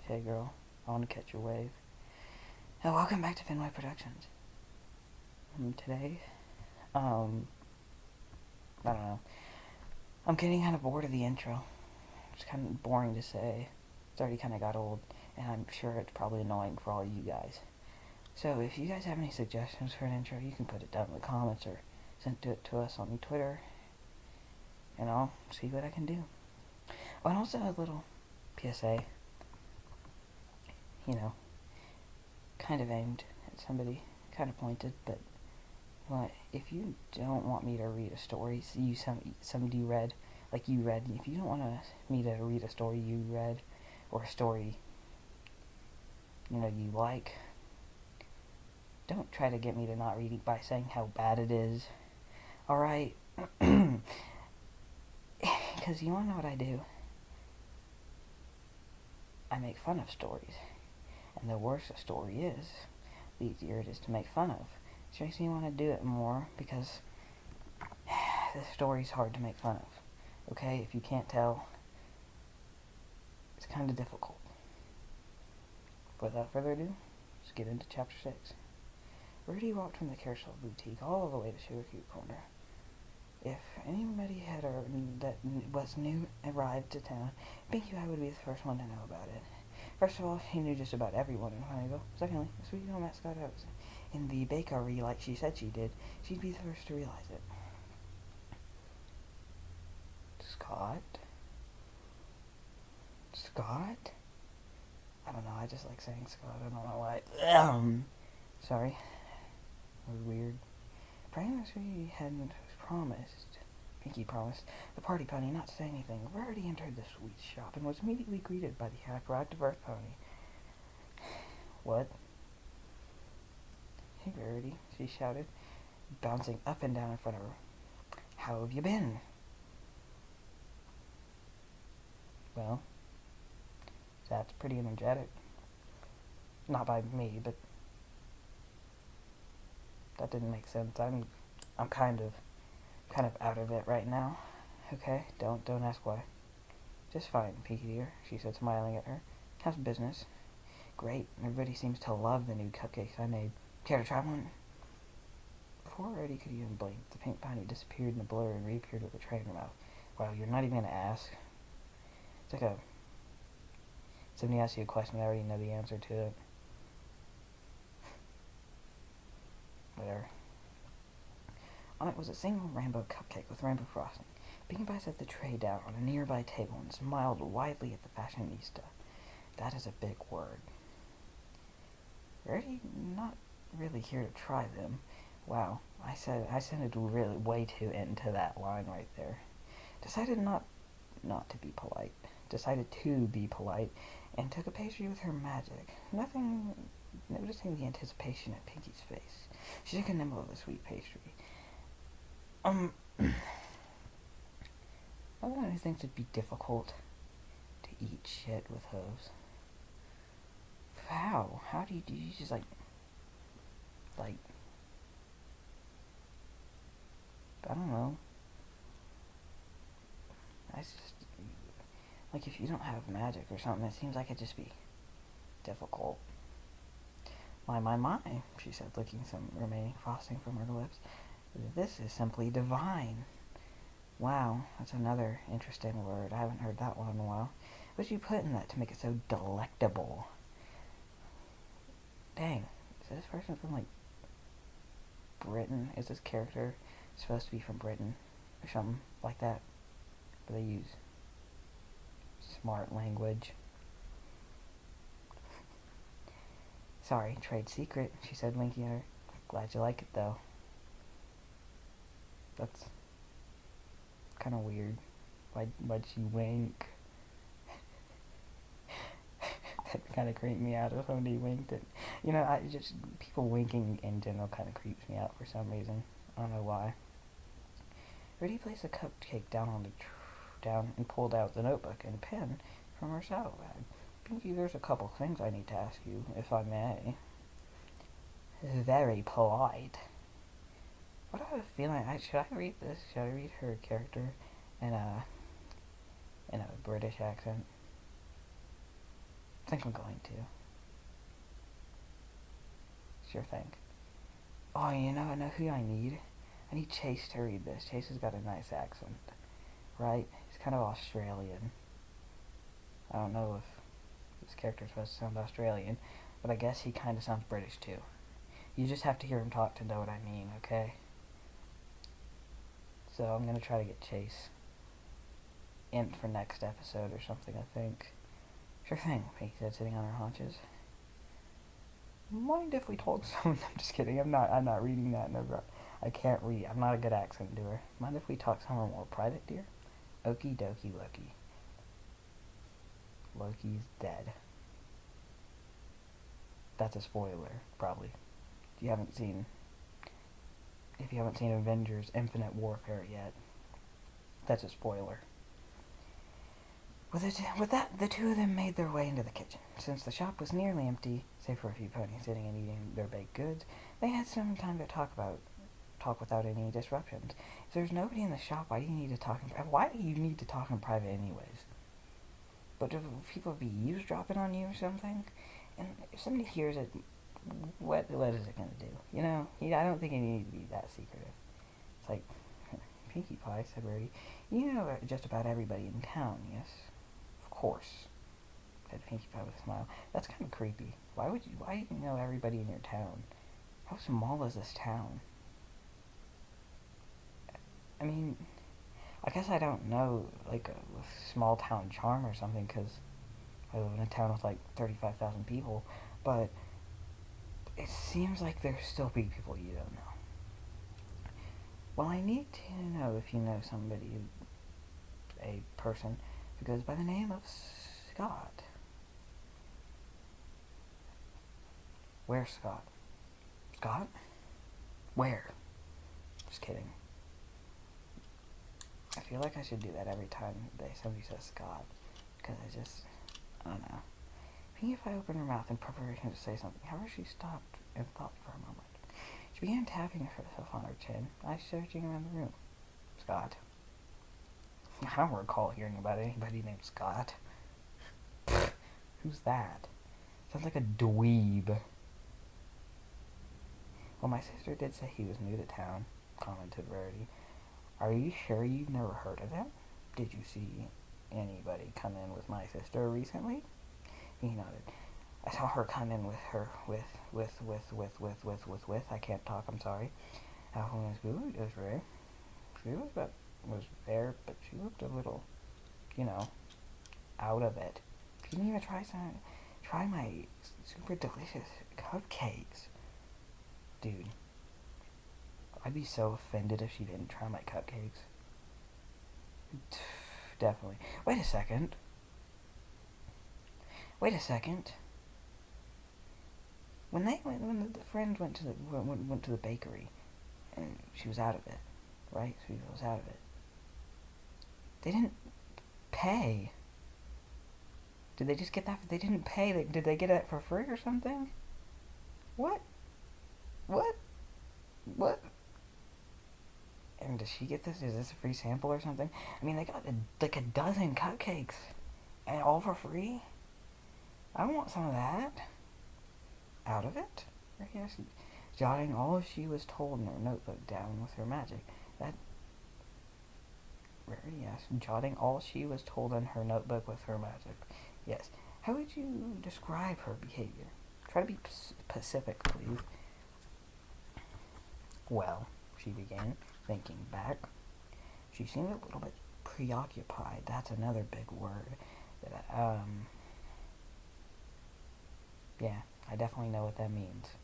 Hey girl, I want to catch your wave. And welcome back to Finway Productions. Today, I don't know. I'm getting kind of bored of the intro. It's kind of boring to say. It's already kind of got old, and I'm sure it's probably annoying for all you guys. So if you guys have any suggestions for an intro, you can put it down in the comments or send it to us on Twitter, and I'll see what I can do. Oh, and also a little PSA, you know, kind of aimed at somebody, kind of pointed, but if you don't want me to read a story somebody read, like you read, if you don't want me to read a story you read, or a story, you like, don't try to get me to not read it by saying how bad it is, alright? Because you wanna know what I do? I make fun of stories. And the worse a story is, the easier it is to make fun of. Which makes me want to do it more, because this story's hard to make fun of. Okay, if you can't tell, it's kind of difficult. Without further ado, let's get into chapter 6. Rudy walked from the carousel boutique all the way to Sugarcube Corner. If anybody that was new arrived to town, Pinkie Pie would be the first one to know about it. First of all, he knew just about everyone in Finway. Secondly, the sweet little mascot was in the bakery like she said she did. She'd be the first to realize it. Scott? I don't know, I just like saying Scott, I don't know why. Sorry. That was weird. Perhaps we hadn't promised, Pinkie promised, the party pony not to say anything. Rarity entered the sweet shop and was immediately greeted by the hyperactive Earth pony. What? Hey, Rarity, she shouted, bouncing up and down in front of her. How have you been? Well, that's pretty energetic. Not by me, but that didn't make sense. I'm kind of out of it right now. Okay, don't ask why. Just fine, Pinkie dear, she said, smiling at her. How's business? Great. Everybody seems to love the new cupcakes I made. Care to try one? Before Eddie could even blink, the pink pony disappeared in a blur and reappeared with a tray in her mouth. Wow, you're not even gonna ask. It's like somebody asks you a question, I already know the answer to it. Whatever. On it was a single rainbow cupcake with rainbow frosting. Pinkie Pie set the tray down on a nearby table and smiled widely at the fashionista. That is a big word. Rarity not really here to try them. Wow, I sounded really way too into that line right there. Decided not to be polite. Decided to be polite, and took a pastry with her magic. Noticing the anticipation at Pinkie's face, she took a nibble of the sweet pastry. I don't know who thinks it'd be difficult to eat shit with hooves. How? How do you just like, I don't know. Like, if you don't have magic or something, it seems like it'd just be difficult. My, she said, licking some remaining frosting from her lips. This is simply divine. Wow, that's another interesting word. I haven't heard that one in a while. What did you put in that to make it so delectable? Dang, is this person from, like, Britain? Is this character supposed to be from Britain? Or something like that? But they use smart language. Sorry, trade secret, she said, winking at her. Glad you like it, though. That's kind of weird. Why'd she wink? That kind of creeped me out if somebody winked. People winking in general kind of creeps me out for some reason. I don't know why. Rudy placed a cupcake down and pulled out the notebook and pen from her saddlebag. Pinkie, there's a couple things I need to ask you, if I may. Very polite. What do I have a feeling? Should I read this? Should I read her character in a British accent? think I'm going to. Sure thing. Oh, I know who I need? I need Chase to read this. Chase has got a nice accent, right? He's kind of Australian. I don't know if this character is supposed to sound Australian, but I guess he kind of sounds British too. You just have to hear him talk to know what I mean, okay? So I'm going to try to get Chase in for next episode or something, I think. Sure thing, Pinky said, sitting on her haunches. Mind if we talk someone? I'm just kidding. I'm not reading that. No, I can't read. I'm not a good accent doer. Mind if we talk somewhere more private, dear? Okie dokie Loki. Loki's dead. That's a spoiler, probably. If you haven't seen Avengers Infinite Warfare yet, that's a spoiler. With that, the two of them made their way into the kitchen. Since the shop was nearly empty, save for a few ponies sitting and eating their baked goods, they had some time to talk without any disruptions. If there's nobody in the shop, why do you need to talk in private anyways? But do people be eavesdropping on you or something? And if somebody hears it, what is it gonna do? I don't think it needs to be that secretive. It's like, Pinkie Pie, said Rarity. You know just about everybody in town, yes? Of course, said Pinkie Pie with a smile. That's kind of creepy. Why do you know everybody in your town? How small is this town? I mean, I guess I don't know, like, a small town charm or something, because I live in a town with, like, 35,000 people, but it seems like there's still people you don't know. Well, I need to know if you know somebody, a person, who goes by the name of Scott. Where's Scott? Scott? Where? Just kidding. I feel like I should do that every time somebody says Scott, because I don't know. Pinkie Pie opened her mouth in preparation to say something. However, she stopped and thought for a moment. She began tapping herself on her chin, eyes searching around the room. Scott. I don't recall hearing about anybody named Scott. Who's that? Sounds like a dweeb. Well, my sister did say he was new to town, commented Rarity. Are you sure you've never heard of him? Did you see anybody come in with my sister recently? He nodded. I saw her come in with I can't talk, I'm sorry. When was good, it was rare. She was there, but she looked a little, out of it. She didn't even try my super delicious cupcakes. Dude, I'd be so offended if she didn't try my cupcakes. Definitely. Wait a second. When the friend went to the bakery, and she was out of it, right? She was out of it. They didn't pay. Did they just get that? They didn't pay. Did they get it for free or something? What? And does she get this? Is this a free sample or something? I mean, they got like a dozen cupcakes, and all for free. I want some of that. Out of it? Yes, jotting all she was told in her notebook down with her magic. Jotting all she was told in her notebook with her magic. Yes. How would you describe her behavior? Try to be specific, please. Well, she began, thinking back. She seemed a little bit preoccupied. That's another big word. Yeah, I definitely know what that means.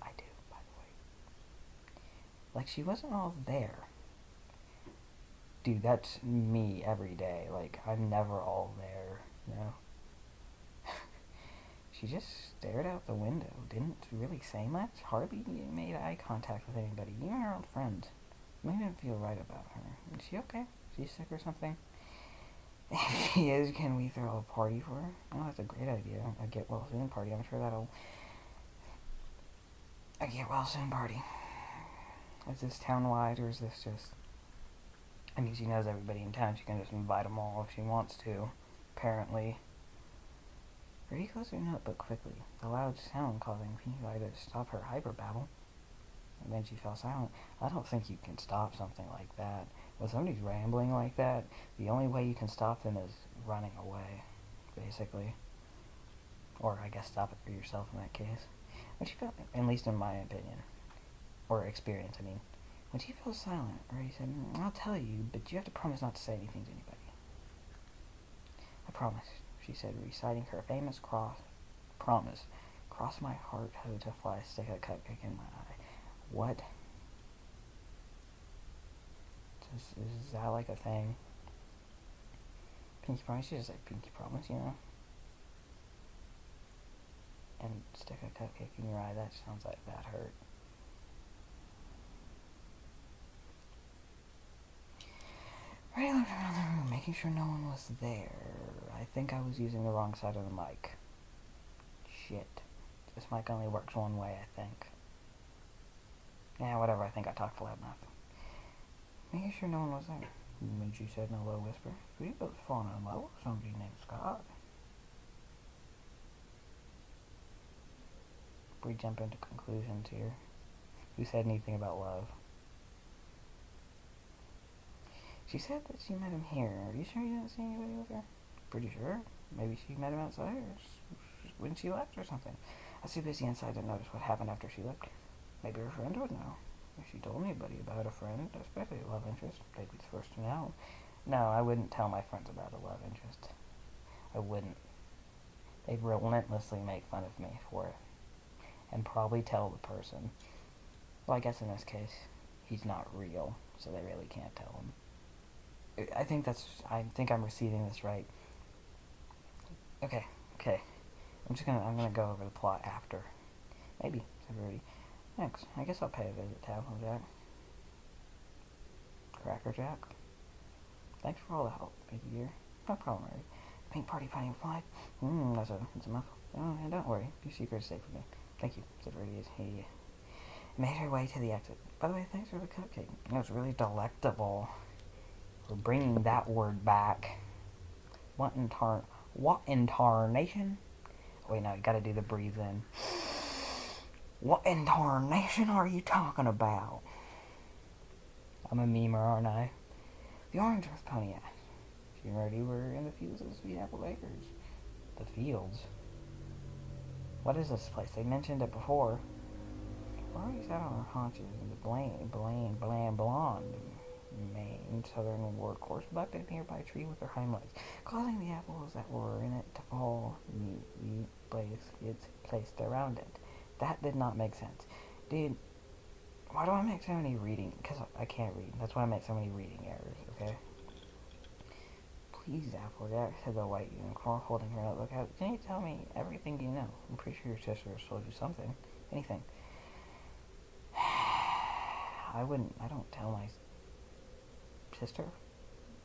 I do, by the way. Like, she wasn't all there. Dude, that's me every day. Like, I'm never all there, She just stared out the window, didn't really say much, hardly made eye contact with anybody, even her own friends. It made didn't feel right about her. Is she okay? She's sick or something? If she is, can we throw a party for her? Oh, that's a great idea. A get well soon party. I'm sure that'll... A get well soon party. Is this town-wide, or is this just... I mean, she knows everybody in town. She can just invite them all if she wants to, apparently. Rudy closed her notebook quickly, the loud sound causing Finway to stop her hyperbabble. And then she fell silent. I don't think you can stop something like that. When somebody's rambling like that, the only way you can stop them is running away, basically. Or I guess stop it for yourself in that case. When she fell, at least in my opinion, or experience, I mean. When she fell silent, Rudy said, I'll tell you, but you have to promise not to say anything to anybody. I promise, she said, reciting her famous promise. Cross my heart, hoe to fly, stick a cupcake in my eye. What? Is that like a thing? Pinky promise? You just say pinky promise, you know? And stick a cupcake in your eye, that sounds like that hurt. Ray looked around the room, making sure no one was there. I think I was using the wrong side of the mic. Shit. This mic only works one way, I think. Yeah, whatever, I think I talked loud enough. Making sure no one was there. And she said in a low whisper, we both fallen in love with somebody named Scott. We jump into conclusions here. Who said anything about love? She said that she met him here. Are you sure you didn't see anybody with her? Pretty sure. Maybe she met him outside when she left or something. I was too busy inside to notice what happened after she left. Maybe her friend would know. If she told anybody about a friend, especially a love interest, they'd be the first to know. No, I wouldn't tell my friends about a love interest. I wouldn't. They'd relentlessly make fun of me for it. And probably tell the person. Well, I guess in this case, he's not real, so they really can't tell him. I think I'm receiving this right. Okay. I'm gonna go over the plot after. Maybe, said Rudy. Thanks. I guess I'll pay a visit to Applejack. Cracker Jack? Thanks for all the help, Pinky dear. No problem, Rudy. Pink Party Pie replied. That's a mouthful. Oh, and don't worry. Your secret is safe with me. Thank you, said Rudy as he made her way to the exit. By the way, thanks for the cupcake. It was really delectable. We're bringing that word back. What in tarnation? Wait, no, you gotta do the breathe in. What in tarnation are you talking about? I'm a memer, aren't I? The orange with Pontiac. She and Rudy were in the fields of Sweet Apple Acres. The fields? What is this place? They mentioned it before. Rudy sat on her haunches in the blonde mane southern workhorse bucked a nearby tree with her hind legs, causing the apples that were in it to fall neatly placed around it. That did not make sense. Dude, why do I make so many reading? Because I can't read. That's why I make so many reading errors, okay? Please, Applejack, said the white unicorn, holding her notebook out. Can you tell me everything you know? I'm pretty sure your sister has told you something. Anything. I don't tell my sister?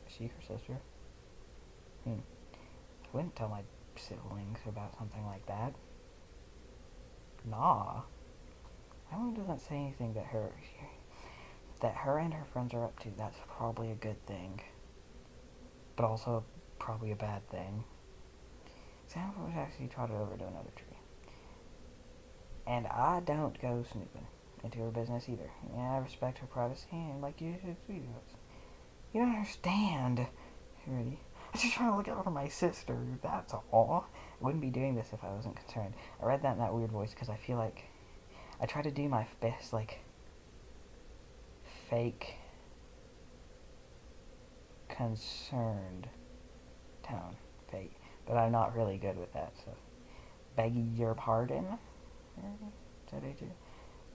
Is she her sister? I wouldn't tell my siblings about something like that. Nah. Emily doesn't say anything that her and her friends are up to. That's probably a good thing. But also probably a bad thing. Sam was actually trotted over to another tree. And I don't go snooping into her business either. Yeah, I respect her privacy and like you should treat us. You don't understand, Rudy. I was just trying to look out for my sister, that's all. I wouldn't be doing this if I wasn't concerned. I read that in that weird voice because I feel like I try to do my best, like, fake concerned tone. Fake. But I'm not really good with that, so. Begging your pardon? Said AJ.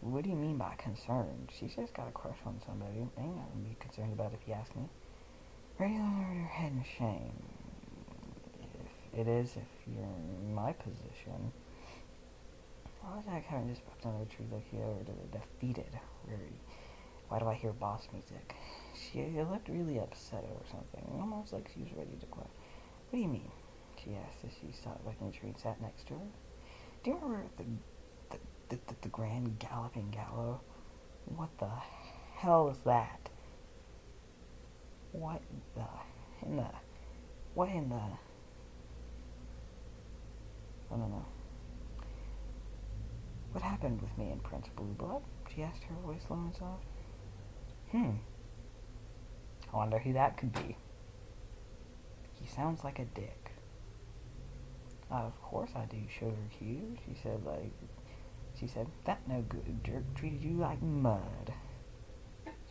What do you mean by concerned? She's just got a crush on somebody. Ain't nothing to be concerned about if you ask me. Ready to lower her head in shame. If you're in my position. Why was I having just popped under the tree looking over to the defeated Rudy? Why do I hear boss music? She looked really upset over something, almost like she was ready to quit. What do you mean? She asked as she stopped looking at the tree and sat next to her. Do you remember the Grand Galloping Gallow? What the hell is that? What in the want to know. What happened with me and Prince Blueblood? She asked, her voice low and soft. I wonder who that could be. He sounds like a dick. Of course I do, Sugar Cube. She said, that no good jerk treated you like mud.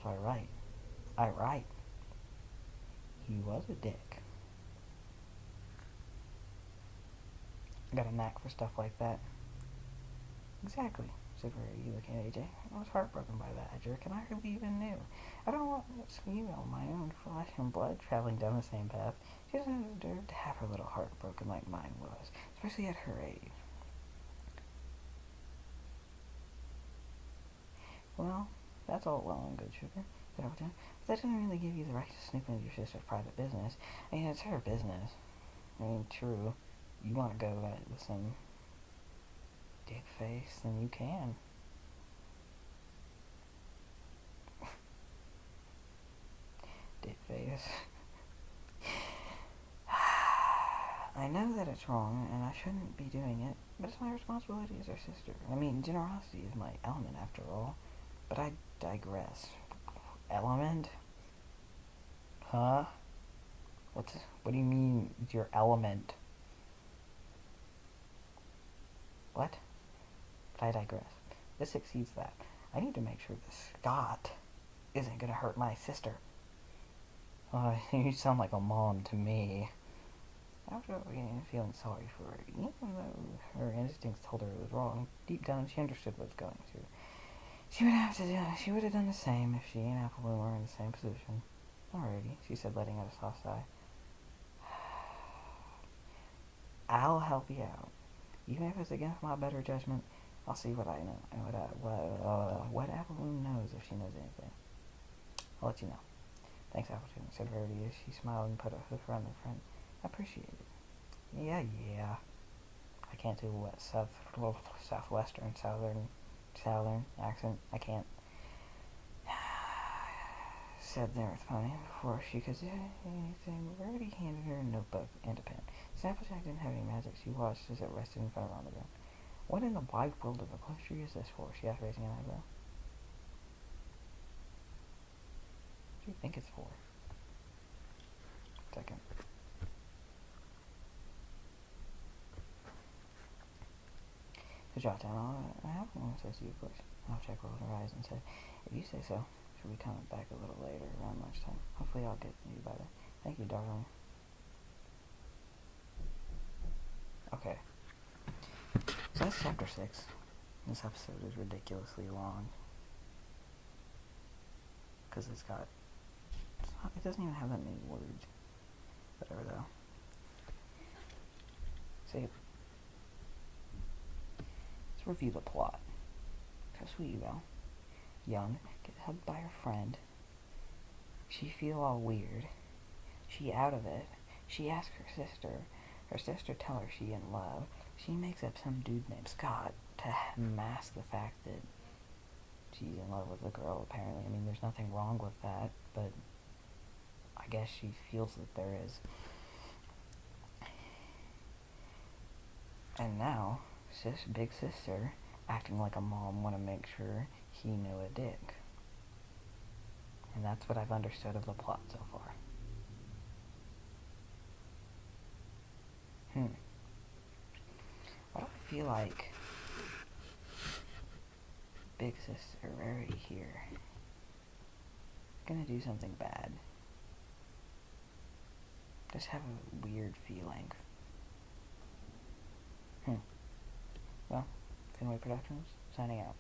So I write. He was a dick. I got a knack for stuff like that. Exactly, said Rarity, looking at AJ. I was heartbroken by that jerk, and I hardly even knew. I don't want my own flesh and blood traveling down the same path. She doesn't deserve to have her little heart broken like mine was, especially at her age. Well, that's all well and good, Sugar, said Appleton, but that doesn't really give you the right to snoop into your sister's private business. I mean, it's her business. I mean, true, you want to go at it with some dick face, then you can. Dick face. I know that it's wrong, and I shouldn't be doing it, but it's my responsibility as her sister. I mean, generosity is my element, after all. But I digress. Element? Huh? What do you mean, your element? What? But I digress. This exceeds that. I need to make sure this Scott isn't gonna hurt my sister. You sound like a mom to me. After feeling sorry for her, even though her instincts told her it was wrong, deep down she understood what was going through. She would have done the same if she and Applebloom were in the same position. Alrighty, she said, letting out a soft sigh. I'll help you out. Even if it's against my better judgment, I'll see what I know and what Applebloom knows if she knows anything. I'll let you know. Thanks, Appleton, said Verity as she smiled and put a hoof around her friend. I appreciate it. Yeah. I can't do what southwestern, southern accent. I can't. Said the Earth Pony before she could say anything. Verity handed her a notebook and a pen. Since Applejack didn't have any magic, she watched as it rested in front of her on the ground. What in the wide world of upholstery is this for? She asked, raising an eyebrow. What do you think it's for? Second. So jot down I have one, says you, of course. Applejack rolled her eyes and said, if you say so, she'll be coming back a little later, around lunchtime. Hopefully I'll get you by then. Thank you, darling. Okay. So that's chapter 6. This episode is ridiculously long. Because it doesn't even have that many words. Whatever, though. See, let's review the plot. How sweet you go. Young, get hugged by her friend. She feel all weird. She out of it. She asks her sister. Her sister tell her she in love. She makes up some dude named Scott to mask the fact that she's in love with a girl, apparently. I mean, there's nothing wrong with that, but I guess she feels that there is. And now, big sister, acting like a mom, want to make sure he knew a dick. And that's what I've understood of the plot so far. Why do I feel like big sister Rarity here gonna do something bad? Just have a weird feeling. Well, Finway Productions, signing out.